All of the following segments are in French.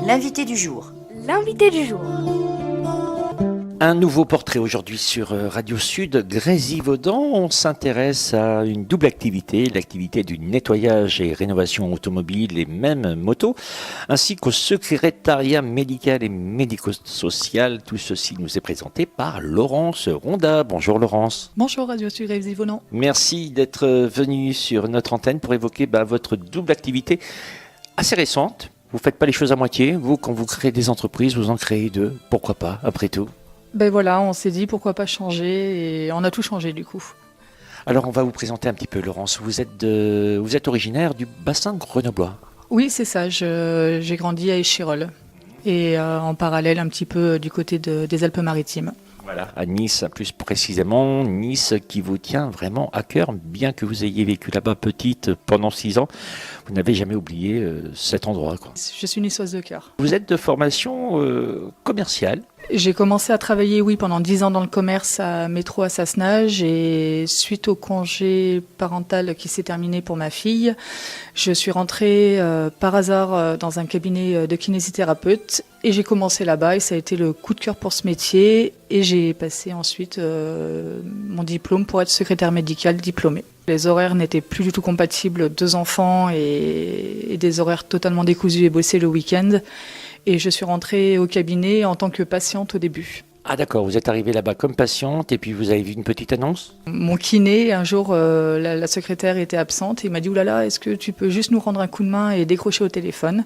L'invité du jour. L'invité du jour. Un nouveau portrait aujourd'hui sur Radio Sud, Grésivaudan. On s'intéresse à une double activité, l'activité du nettoyage et rénovation automobile et même moto, ainsi qu'au secrétariat médical et médico-social. Tout ceci nous est présenté par Laurence Ronda. Bonjour Laurence. Bonjour Radio Sud Grésivaudan. Merci d'être venue sur notre antenne pour évoquer votre double activité assez récente. Vous ne faites pas les choses à moitié. Vous, quand vous créez des entreprises, vous en créez deux. Pourquoi pas, après tout? Ben voilà, on s'est dit pourquoi pas changer et on a tout changé du coup. Alors on va vous présenter un petit peu Laurence. Vous êtes originaire du bassin grenoblois. Oui, c'est ça, j'ai grandi à Échirolles et en parallèle un petit peu du côté des Alpes-Maritimes. Voilà, à Nice, plus précisément, Nice qui vous tient vraiment à cœur, bien que vous ayez vécu là-bas petite pendant 6 ans, vous n'avez jamais oublié cet endroit, quoi. Je suis niçoise de cœur. Vous êtes de formation commerciale. J'ai commencé à travailler, pendant 10 ans dans le commerce à Métro à Sassenage et suite au congé parental qui s'est terminé pour ma fille, je suis rentrée par hasard dans un cabinet de kinésithérapeute et j'ai commencé là-bas et ça a été le coup de cœur pour ce métier et j'ai passé ensuite mon diplôme pour être secrétaire médicale diplômée. Les horaires n'étaient plus du tout compatibles, 2 enfants et des horaires totalement décousus et bossés le week-end. Et je suis rentrée au cabinet en tant que patiente au début. Ah d'accord, vous êtes arrivée là-bas comme patiente et puis vous avez vu une petite annonce? Mon kiné, un jour, la secrétaire était absente et il m'a dit « Oulala, est-ce que tu peux juste nous rendre un coup de main et décrocher au téléphone ?»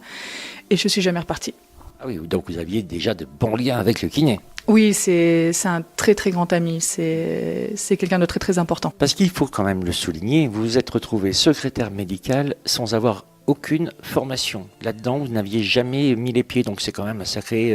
Et je suis jamais repartie. Ah oui, donc vous aviez déjà de bons liens avec le kiné. Oui, c'est un très très grand ami, c'est quelqu'un de très très important. Parce qu'il faut quand même le souligner, vous vous êtes retrouvée secrétaire médicale sans avoir aucune formation. Là-dedans, vous n'aviez jamais mis les pieds, donc c'est quand même un sacré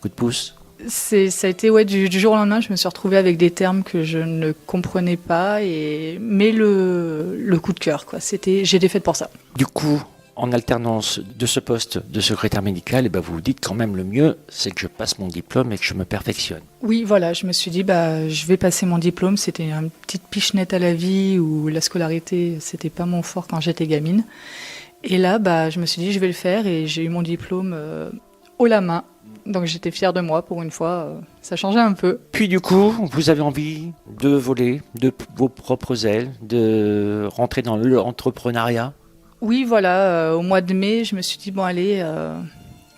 coup de pouce. Ça a été du jour au lendemain, je me suis retrouvée avec des termes que je ne comprenais pas, mais le coup de cœur, quoi. J'étais faite pour ça. Du coup, en alternance de ce poste de secrétaire médical, vous vous dites quand même le mieux, c'est que je passe mon diplôme et que je me perfectionne. Oui, voilà, je me suis dit, je vais passer mon diplôme. C'était une petite pichenette à la vie où la scolarité, c'était pas mon fort quand j'étais gamine. Et là, je me suis dit, je vais le faire et j'ai eu mon diplôme haut la main. Donc j'étais fière de moi pour une fois, ça changeait un peu. Puis du coup, vous avez envie de voler de vos propres ailes, de rentrer dans l'entrepreneuriat? Oui, voilà, au mois de mai, je me suis dit, allez,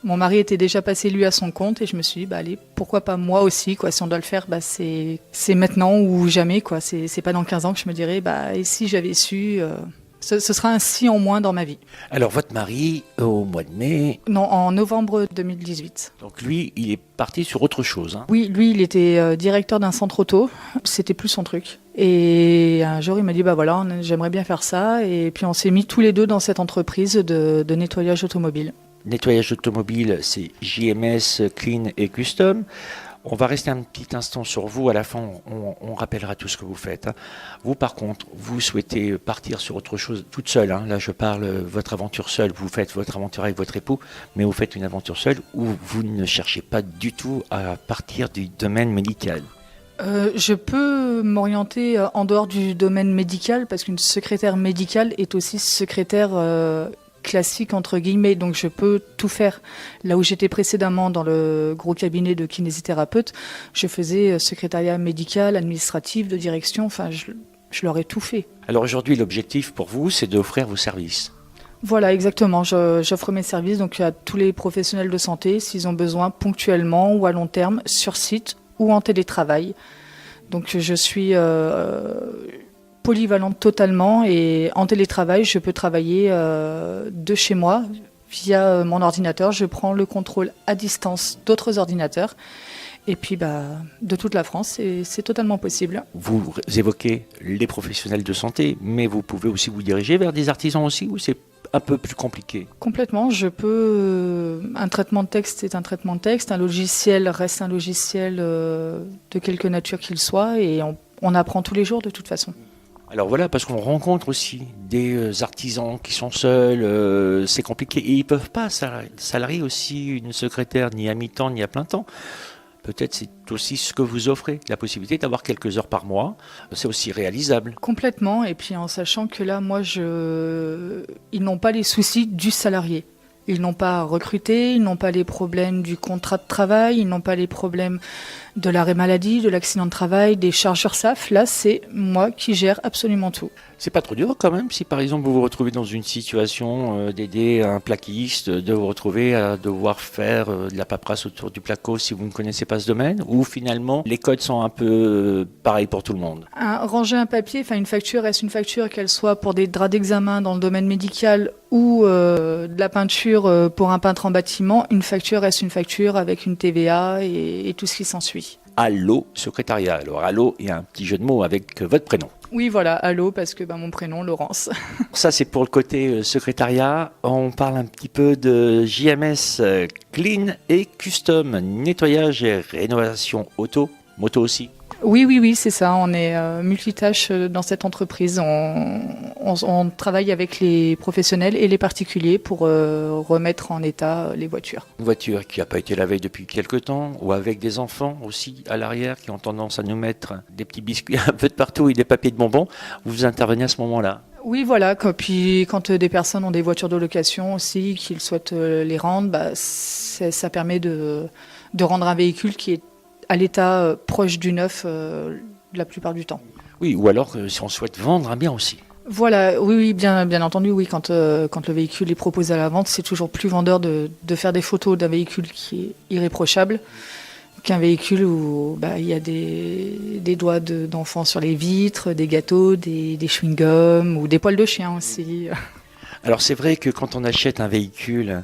mon mari était déjà passé lui à son compte et je me suis dit, allez, pourquoi pas moi aussi, quoi. Si on doit le faire, c'est maintenant ou jamais, quoi. C'est pas dans 15 ans que je me dirais, et si j'avais su... Ce sera un si en moins dans ma vie. Alors, votre mari, au mois de mai... Non, en novembre 2018. Donc lui, il est parti sur autre chose. Hein. Oui, lui, il était directeur d'un centre auto. C'était plus son truc. Et un jour, il m'a dit, voilà, j'aimerais bien faire ça. Et puis, on s'est mis tous les deux dans cette entreprise de nettoyage automobile. Nettoyage automobile, c'est JMS, Clean et Custom. On va rester un petit instant sur vous. À la fin, on rappellera tout ce que vous faites. Vous, par contre, vous souhaitez partir sur autre chose toute seule. Là, je parle votre aventure seule. Vous faites votre aventure avec votre époux, mais vous faites une aventure seule où vous ne cherchez pas du tout à partir du domaine médical. Je peux m'orienter en dehors du domaine médical parce qu'une secrétaire médicale est aussi secrétaire classique entre guillemets, donc je peux tout faire. Là où j'étais précédemment dans le gros cabinet de kinésithérapeute, je faisais secrétariat médical, administratif, de direction, je leur ai tout fait. Alors aujourd'hui, l'objectif pour vous, c'est d'offrir vos services. Voilà, exactement. J'offre mes services donc à tous les professionnels de santé s'ils ont besoin ponctuellement ou à long terme, sur site ou en télétravail. Donc je suis polyvalente totalement et en télétravail, je peux travailler de chez moi via mon ordinateur. Je prends le contrôle à distance d'autres ordinateurs et puis de toute la France, c'est totalement possible. Vous évoquez les professionnels de santé, mais vous pouvez aussi vous diriger vers des artisans aussi ou c'est un peu plus compliqué? Complètement, un traitement de texte est un traitement de texte, un logiciel reste un logiciel de quelque nature qu'il soit et on apprend tous les jours de toute façon. Alors voilà, parce qu'on rencontre aussi des artisans qui sont seuls, c'est compliqué. Et ils ne peuvent pas salarier aussi une secrétaire ni à mi-temps ni à plein temps. Peut-être c'est aussi ce que vous offrez, la possibilité d'avoir quelques heures par mois. C'est aussi réalisable. Complètement, et puis en sachant que là, ils n'ont pas les soucis du salarié. Ils n'ont pas à recruter, ils n'ont pas les problèmes du contrat de travail, ils n'ont pas les problèmes de l'arrêt maladie, de l'accident de travail, des charges URSSAF. Là, c'est moi qui gère absolument tout. C'est pas trop dur quand même si par exemple vous vous retrouvez dans une situation d'aider un plaquiste, de vous retrouver à devoir faire de la paperasse autour du placo si vous ne connaissez pas ce domaine, ou finalement les codes sont un peu pareils pour tout le monde. Ranger un papier, une facture, est-ce une facture qu'elle soit pour des draps d'examen dans le domaine médical ou de la peinture pour un peintre en bâtiment, une facture est une facture avec une TVA et tout ce qui s'ensuit. Allô, secrétariat. Alors allô, il y a un petit jeu de mots avec votre prénom. Oui, voilà, allô, parce que mon prénom, Laurence. Ça, c'est pour le côté secrétariat. On parle un petit peu de JMS Clean et Custom, nettoyage et rénovation auto, moto aussi. Oui, c'est ça. On est multitâche dans cette entreprise. On travaille avec les professionnels et les particuliers pour remettre en état les voitures. Une voiture qui n'a pas été lavée depuis quelque temps, ou avec des enfants aussi à l'arrière qui ont tendance à nous mettre des petits biscuits un peu de partout et des papiers de bonbons. Vous intervenez à ce moment-là? Oui, voilà. Puis quand des personnes ont des voitures de location aussi, qu'ils souhaitent les rendre, ça permet de rendre un véhicule qui est à l'état proche du neuf la plupart du temps. Oui, ou alors si on souhaite vendre un bien aussi. Voilà, oui, bien entendu, oui. Quand le véhicule est proposé à la vente, c'est toujours plus vendeur de faire des photos d'un véhicule qui est irréprochable qu'un véhicule où il y a des doigts d'enfants sur les vitres, des gâteaux, des chewing-gums ou des poils de chien aussi. Alors c'est vrai que quand on achète un véhicule,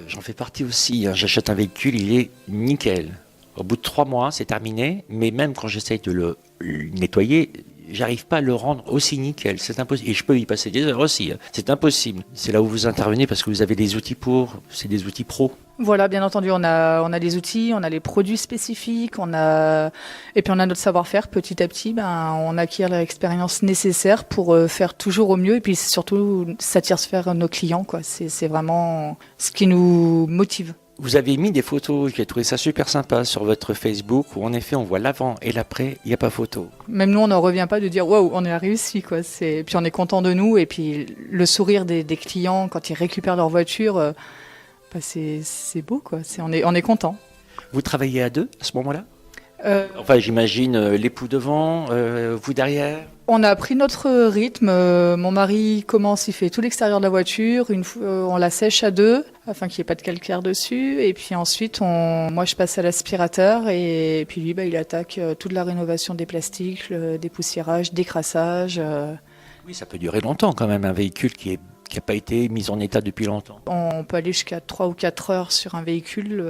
j'en fais partie aussi, j'achète un véhicule, il est nickel. Au bout de 3 mois, c'est terminé, mais même quand j'essaye de le nettoyer, j'arrive pas à le rendre aussi nickel. C'est impossible. Et je peux y passer des heures aussi. C'est impossible. C'est là où vous intervenez parce que vous avez des outils c'est des outils pro. Voilà, bien entendu, on a des outils, on a les produits spécifiques, et puis on a notre savoir-faire. Petit à petit, on acquiert l'expérience nécessaire pour faire toujours au mieux et puis surtout satisfaire nos clients, quoi. C'est vraiment ce qui nous motive. Vous avez mis des photos, j'ai trouvé ça super sympa sur votre Facebook, où en effet on voit l'avant et l'après, il n'y a pas photo. Même nous, on n'en revient pas de dire waouh, on a réussi, quoi. Puis on est content de nous, et puis le sourire des clients quand ils récupèrent leur voiture, c'est beau, quoi. On est content. Vous travaillez à 2 à ce moment-là? Enfin, j'imagine l'époux devant, vous derrière. On a pris notre rythme. Mon mari commence, il fait tout l'extérieur de la voiture. On la sèche à 2, afin qu'il n'y ait pas de calcaire dessus. Et puis ensuite, moi, je passe à l'aspirateur. Et puis lui, il attaque toute la rénovation des plastiques, dépoussiérage, décrassage. Oui, ça peut durer longtemps quand même, un véhicule qui n'a pas été mis en état depuis longtemps. On peut aller jusqu'à 3 ou 4 heures sur un véhicule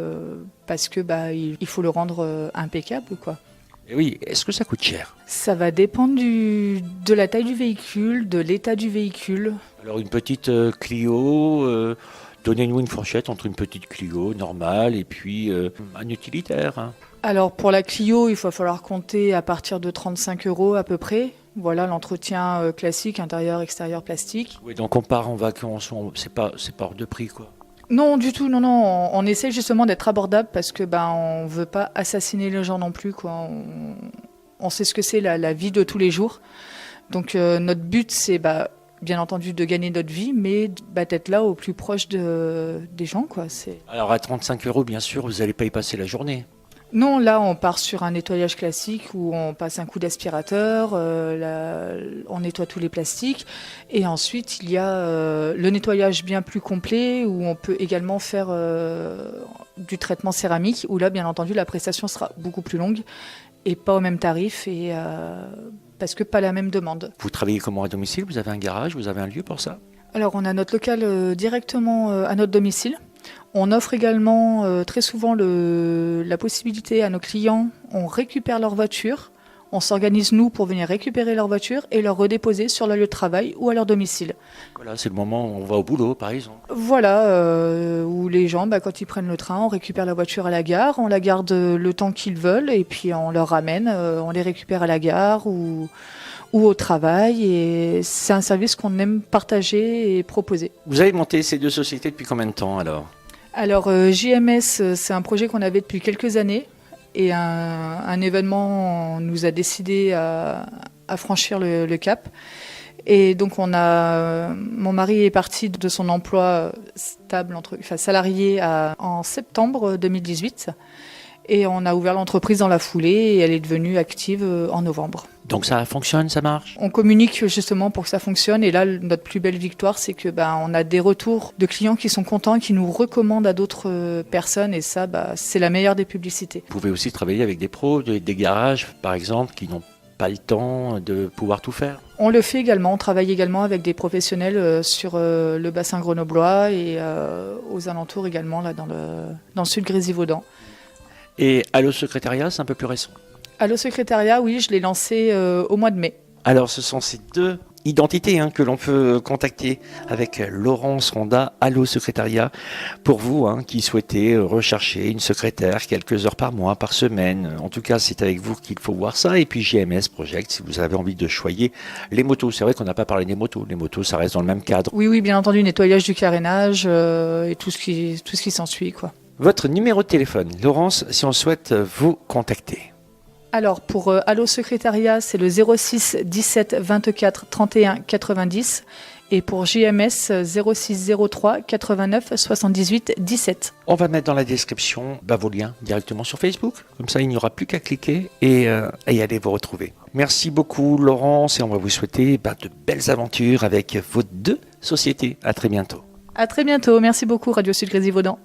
parce que il faut le rendre impeccable, quoi. Et oui, est-ce que ça coûte cher? Ça va dépendre de la taille du véhicule, de l'état du véhicule. Alors une petite Clio, donnez-nous une fourchette entre une petite Clio normale et puis un utilitaire. Hein. Alors pour la Clio, il va falloir compter à partir de 35 € à peu près. Voilà l'entretien classique, intérieur, extérieur, plastique. Oui, donc on part en vacances, c'est pas hors de prix, quoi. Non, du tout, non. On essaie justement d'être abordable parce que on veut pas assassiner les gens non plus, quoi. On sait ce que c'est la vie de tous les jours. Donc notre but, c'est bien entendu de gagner notre vie, mais d'être là au plus proche des gens, quoi. Alors à 35 €, bien sûr, vous n'allez pas y passer la journée. Non, là, on part sur un nettoyage classique où on passe un coup d'aspirateur, on nettoie tous les plastiques. Et ensuite, il y a le nettoyage bien plus complet où on peut également faire du traitement céramique, où là, bien entendu, la prestation sera beaucoup plus longue et pas au même tarif, parce que pas la même demande. Vous travaillez comment à domicile? Vous avez un garage? Vous avez un lieu pour ça? Alors, on a notre local directement à notre domicile. On offre également très souvent la possibilité à nos clients, on récupère leur voiture, on s'organise nous pour venir récupérer leur voiture et leur redéposer sur leur lieu de travail ou à leur domicile. Voilà, c'est le moment où on va au boulot par exemple. Voilà, où les gens, quand ils prennent le train, on récupère la voiture à la gare, on la garde le temps qu'ils veulent et puis on leur ramène, on les récupère à la gare ou au travail, et c'est un service qu'on aime partager et proposer. Vous avez monté ces 2 sociétés depuis combien de temps alors? Alors JMS, c'est un projet qu'on avait depuis quelques années, et un événement nous a décidé à franchir le cap. Et donc mon mari est parti de son emploi stable, salarié en septembre 2018. Et on a ouvert l'entreprise dans la foulée et elle est devenue active en novembre. Donc ça fonctionne, ça marche? On communique justement pour que ça fonctionne. Et là, notre plus belle victoire, c'est que on a des retours de clients qui sont contents, qui nous recommandent à d'autres personnes. Et ça, c'est la meilleure des publicités. Vous pouvez aussi travailler avec des pros, des garages, par exemple, qui n'ont pas le temps de pouvoir tout faire? On le fait également. On travaille également avec des professionnels sur le bassin grenoblois et aux alentours également, là, dans le sud Grésivaudan. Et Allo Secrétariat, c'est un peu plus récent? Allo Secrétariat, oui, je l'ai lancé au mois de mai. Alors, ce sont ces deux identités que l'on peut contacter avec Laurence Ronda, Allo Secrétariat, pour vous qui souhaitez rechercher une secrétaire quelques heures par mois, par semaine. En tout cas, c'est avec vous qu'il faut voir ça. Et puis JMS Project, si vous avez envie de choyer les motos. C'est vrai qu'on n'a pas parlé des motos. Les motos, ça reste dans le même cadre. Oui, bien entendu, nettoyage du carénage et tout ce qui s'ensuit, quoi. Votre numéro de téléphone, Laurence, si on souhaite vous contacter. Alors, pour Allo Secrétariat, c'est le 06 17 24 31 90. Et pour JMS, 06 03 89 78 17. On va mettre dans la description vos liens directement sur Facebook. Comme ça, il n'y aura plus qu'à cliquer et aller vous retrouver. Merci beaucoup, Laurence, et on va vous souhaiter de belles aventures avec vos deux sociétés. À très bientôt. À très bientôt. Merci beaucoup, Radio Sud Grésivaudan.